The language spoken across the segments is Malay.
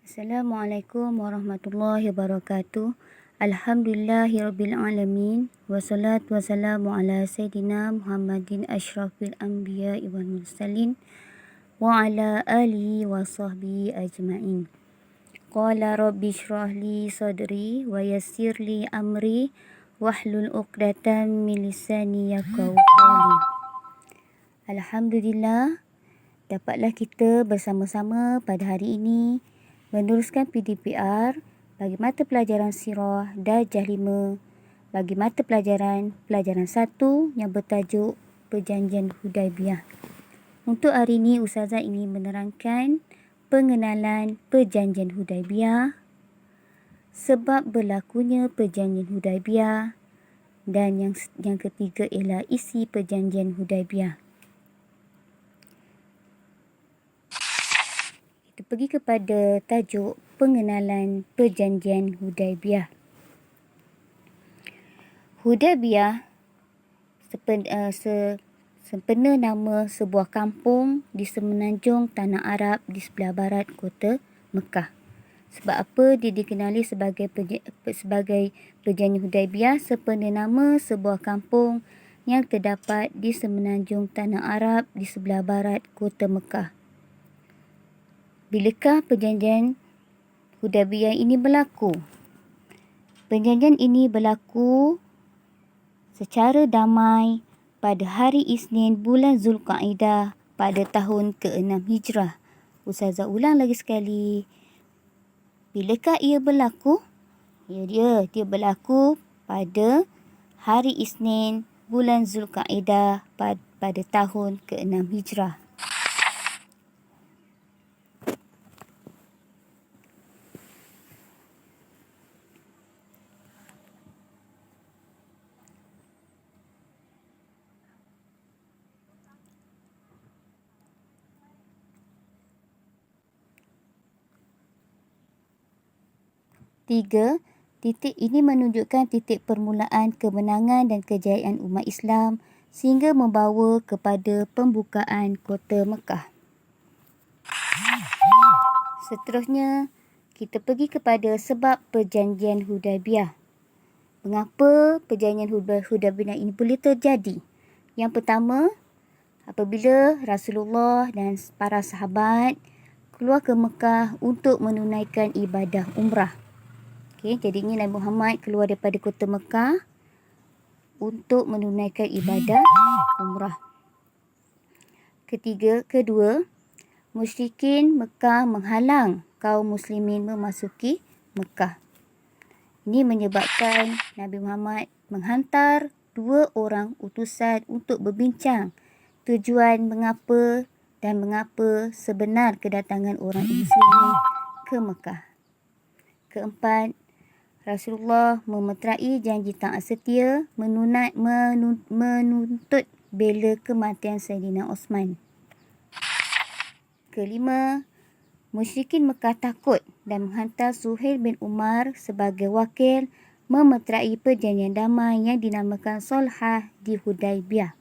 Assalamualaikum warahmatullahi wabarakatuh. Alhamdulillahirabbil alamin. Wassalatu wassalamu ala sayidina Muhammadin asyrafil anbiya'i wal mursalin wa ala alihi wa sahbihi ajma'in. Qala rabbi shrah li sadri wa yassir li amri wahlul 'uqdatam min lisani yafqahu qawli. Alhamdulillah, dapatlah kita bersama-sama pada hari ini meneruskan PDPR bagi mata pelajaran Sirah Darjah 5 bagi mata pelajaran 1 yang bertajuk Perjanjian Hudaibiyah. Untuk hari ini Ustazah ingin menerangkan pengenalan Perjanjian Hudaibiyah, sebab berlakunya Perjanjian Hudaibiyah, dan yang ketiga ialah isi Perjanjian Hudaibiyah. Kita pergi kepada tajuk pengenalan Perjanjian Hudaibiyah. Hudaibiyah sempena nama sebuah kampung di semenanjung Tanah Arab di sebelah barat kota Mekah. Sebab apa dia dikenali sebagai Perjanjian Hudaibiyah? Sempena nama sebuah kampung yang terdapat di semenanjung Tanah Arab di sebelah barat kota Mekah. Bilakah Perjanjian Hudaibiyah ini berlaku? Perjanjian ini berlaku secara damai pada hari Isnin bulan Zulkaidah pada tahun ke-6 Hijrah. Ustazah ulang lagi sekali. Bilakah ia berlaku? Dia berlaku pada hari Isnin bulan Zulkaidah pada tahun ke-6 Hijrah. Tiga, titik ini menunjukkan titik permulaan kemenangan dan kejayaan umat Islam sehingga membawa kepada pembukaan kota Mekah. Seterusnya, kita pergi kepada sebab Perjanjian Hudaibiyah. Mengapa Perjanjian Hudaibiyah ini boleh terjadi? Yang pertama, apabila Rasulullah dan para sahabat keluar ke Mekah untuk menunaikan ibadah umrah. Jadinya Nabi Muhammad keluar daripada kota Mekah untuk menunaikan ibadah umrah. Kedua, musyrikin Mekah menghalang kaum muslimin memasuki Mekah. Ini menyebabkan Nabi Muhammad menghantar 2 orang utusan untuk berbincang tujuan mengapa sebenar kedatangan orang muslimin ke Mekah. Keempat, Rasulullah memeterai janji taat setia menuntut bela kematian Saidina Osman. Kelima, musyrikin Mekah takut dan menghantar Suhail bin Umar sebagai wakil memeterai perjanjian damai yang dinamakan Sulhah di Hudaibiyah.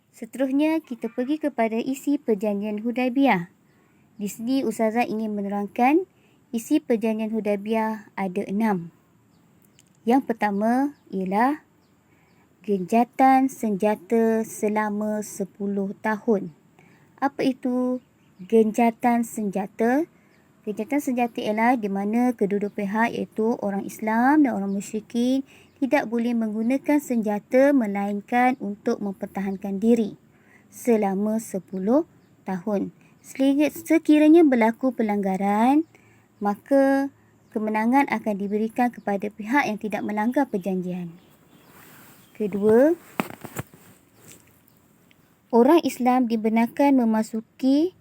Seterusnya, kita pergi kepada isi Perjanjian Hudaibiyah. Di sini Ustazah ingin menerangkan isi Perjanjian Hudaibiyah ada 6. Yang pertama ialah genjatan senjata selama 10 tahun. Apa itu genjatan senjata? Genjatan senjata ialah di mana kedua-dua pihak iaitu orang Islam dan orang musyrikin tidak boleh menggunakan senjata melainkan untuk mempertahankan diri selama 10 tahun. Sekiranya berlaku pelanggaran, maka kemenangan akan diberikan kepada pihak yang tidak melanggar perjanjian. Kedua, orang Islam dibenarkan memasuki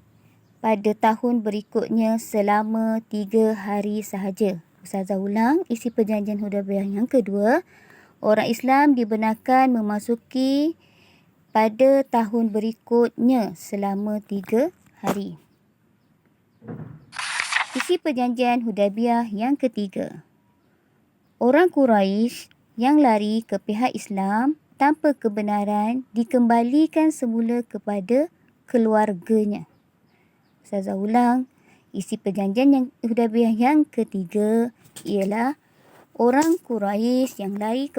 pada tahun berikutnya selama 3 hari sahaja. Ustazah ulang, isi Perjanjian Hudaibiyah yang kedua, orang Islam dibenarkan memasuki pada tahun berikutnya selama 3 hari. Isi Perjanjian Hudaibiyah yang ketiga, orang Quraisy yang lari ke pihak Islam tanpa kebenaran dikembalikan semula kepada keluarganya. Ustazah ulang. Isi perjanjian yang Hudaybiyah yang ketiga ialah orang Quraisy yang lari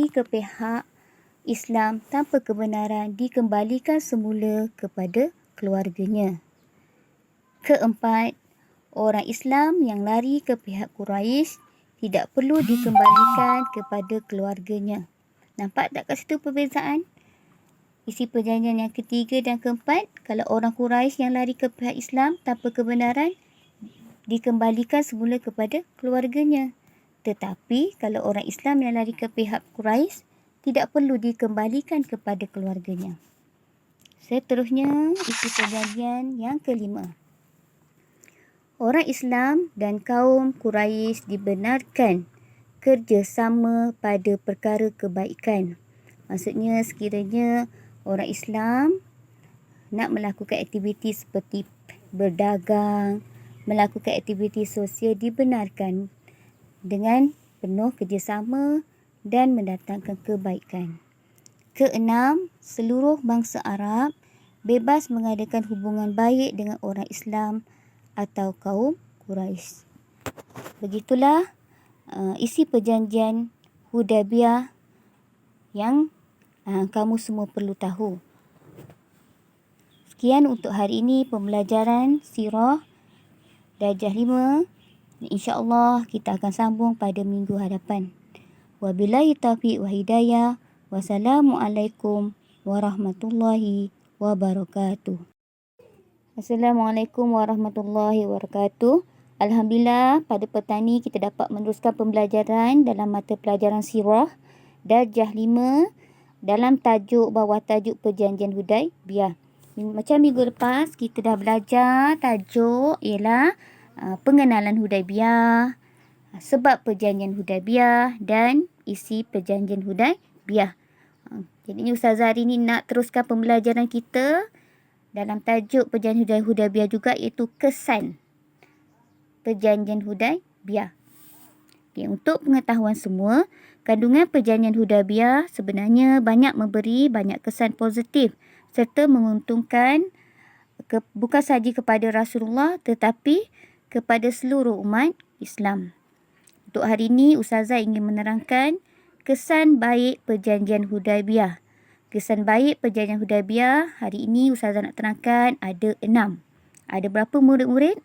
ke pihak Islam tanpa kebenaran dikembalikan semula kepada keluarganya. Keempat, orang Islam yang lari ke pihak Quraisy tidak perlu dikembalikan kepada keluarganya. Nampak tak kat situ perbezaan? Isi perjanjian yang ketiga dan keempat, kalau orang Quraisy yang lari ke pihak Islam tanpa kebenaran dikembalikan semula kepada keluarganya. Tetapi kalau orang Islam yang lari ke pihak Quraisy tidak perlu dikembalikan kepada keluarganya. Seterusnya, isi perjanjian yang kelima. Orang Islam dan kaum Quraisy dibenarkan kerjasama pada perkara kebaikan. Maksudnya sekiranya orang Islam nak melakukan aktiviti seperti berdagang, melakukan aktiviti sosial dibenarkan dengan penuh kerjasama dan mendatangkan kebaikan. Keenam, seluruh bangsa Arab bebas mengadakan hubungan baik dengan orang Islam atau kaum Quraisy. Begitulah isi perjanjian Hudaybiyah yang kamu semua perlu tahu. Sekian untuk hari ini pembelajaran Sirah Darjah 5. InsyaAllah kita akan sambung pada minggu hadapan. Wabillahi taufiq wa hidayah. Wassalamualaikum warahmatullahi wabarakatuh. Assalamualaikum warahmatullahi wabarakatuh. Alhamdulillah, pada petang ini kita dapat meneruskan pembelajaran dalam mata pelajaran Sirah Darjah 5 dalam bawah tajuk Perjanjian Hudaybiyah. Macam minggu lepas, kita dah belajar tajuk ialah pengenalan Hudaybiyah, sebab perjanjian Hudaybiyah dan isi perjanjian Hudaybiyah. Jadi Ustazah hari ini nak teruskan pembelajaran kita dalam tajuk perjanjian Hudaybiyah juga, iaitu kesan perjanjian Hudaybiyah. Okay, untuk pengetahuan semua, kandungan perjanjian Hudaybiyah sebenarnya memberi banyak kesan positif serta menguntungkan bukan sahaja kepada Rasulullah tetapi kepada seluruh umat Islam. Untuk hari ini, Ustazah ingin menerangkan kesan baik perjanjian Hudaybiyah. Kesan baik perjanjian Hudaybiyah hari ini Ustazah nak terangkan ada 6. Ada berapa murid-murid?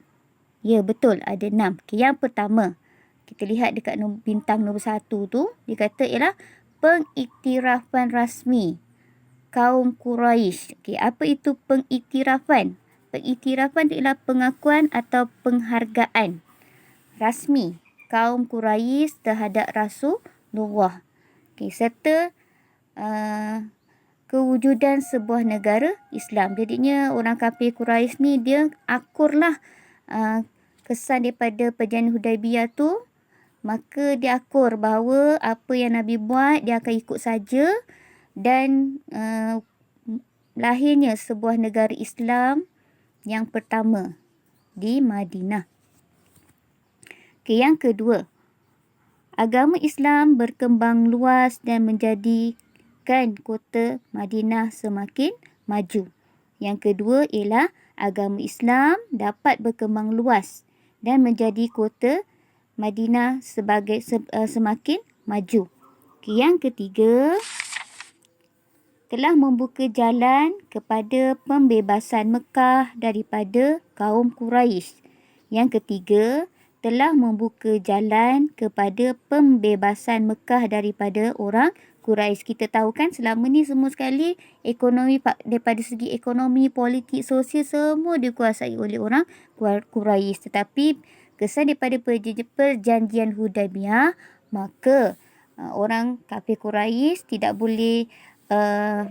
Ya, betul, ada 6. Okay, yang pertama, kita lihat dekat bintang nombor 1 tu, dia kata ialah pengiktirafan rasmi kaum Quraisy. Okay, apa itu pengiktirafan? Pengiktirafan ialah pengakuan atau penghargaan rasmi kaum Quraisy terhadap Rasulullah. Okay, serta kewujudan sebuah negara Islam. Jadinya orang kafir Quraisy ni dia akurlah kesan daripada perjanjian Hudaybiyah tu, maka dia akur bahawa apa yang Nabi buat dia akan ikut saja, dan lahirnya sebuah negara Islam yang pertama di Madinah. Okay, yang kedua, agama Islam berkembang luas dan menjadikan kota Madinah semakin maju. Yang kedua ialah agama Islam dapat berkembang luas dan menjadi kota Madinah semakin maju. Okay, yang ketiga, telah membuka jalan kepada pembebasan Mekah daripada kaum Quraisy. Yang ketiga, telah membuka jalan kepada pembebasan Mekah daripada orang Quraisy. Kita tahu kan selama ni semua sekali ekonomi, daripada segi ekonomi, politik, sosial semua dikuasai oleh orang Quraisy. Tetapi kesan daripada perjanjian Hudaybiyah, maka orang kafir Quraisy tidak boleh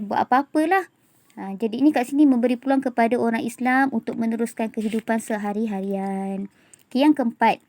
buat apa-apalah. Jadi ini kat sini memberi peluang kepada orang Islam untuk meneruskan kehidupan sehari-harian. Okay, yang keempat,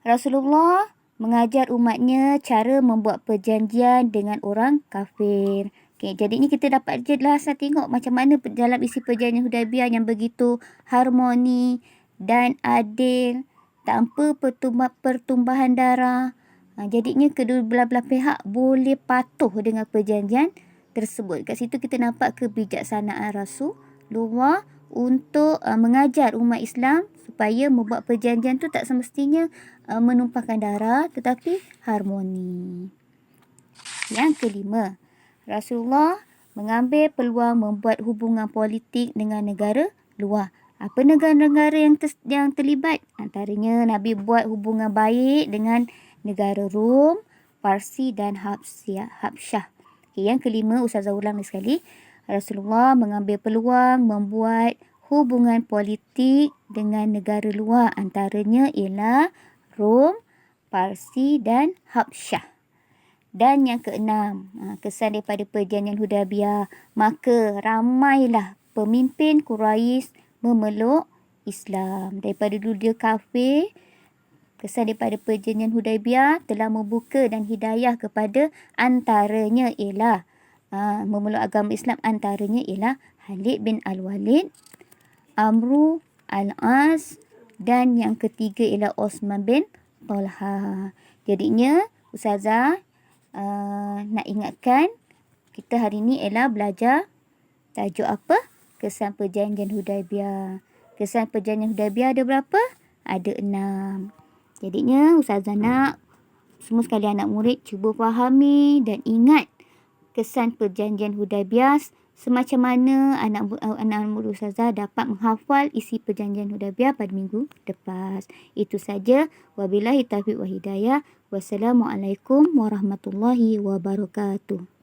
Rasulullah mengajar umatnya cara membuat perjanjian dengan orang kafir. Okay, jadi ini kita dapat jelas tengok macam mana dalam isi perjanjian Hudaybiyah yang begitu harmoni dan adil tanpa pertumbuhan darah. Jadinya kedua belah-belah pihak boleh patuh dengan perjanjian tersebut. Kat situ kita nampak kebijaksanaan Rasulullah untuk mengajar umat Islam supaya membuat perjanjian tu tak semestinya menumpahkan darah tetapi harmoni. Yang kelima, Rasulullah mengambil peluang membuat hubungan politik dengan negara luar. Apa negara-negara yang terlibat? Antaranya Nabi buat hubungan baik dengan negara Rom, Parsi dan Habsyah. Yang kelima, Ustazah ulang sekali. Rasulullah mengambil peluang membuat hubungan politik dengan negara luar. Antaranya ialah Rom, Parsi dan Habsyah. Dan yang keenam, kesan daripada perjanjian Hudaibiyah, maka ramailah pemimpin Quraisy memeluk Islam. Daripada dulu dia kafir, kesan daripada perjanjian Hudaibiyah telah membuka dan hidayah kepada antaranya ialah memeluk agama Islam, antaranya ialah Khalid bin Al-Walid, Amru Al-As dan yang ketiga ialah Osman bin Talha. Jadinya Ustazah nak ingatkan kita hari ni ialah belajar tajuk apa? Kesan perjanjian Hudaibiyah. Kesan perjanjian Hudaibiyah ada berapa? Ada 6. Jadinya Ustazah nak semua sekali anak murid cuba fahami dan ingat kesan perjanjian Hudaibiyah, semacam mana anak murid Ustazah dapat menghafal isi perjanjian Hudaibiyah pada minggu lepas. Itu saja. Wabillahi taufiq wa hidayah. Wassalamualaikum warahmatullahi wabarakatuh.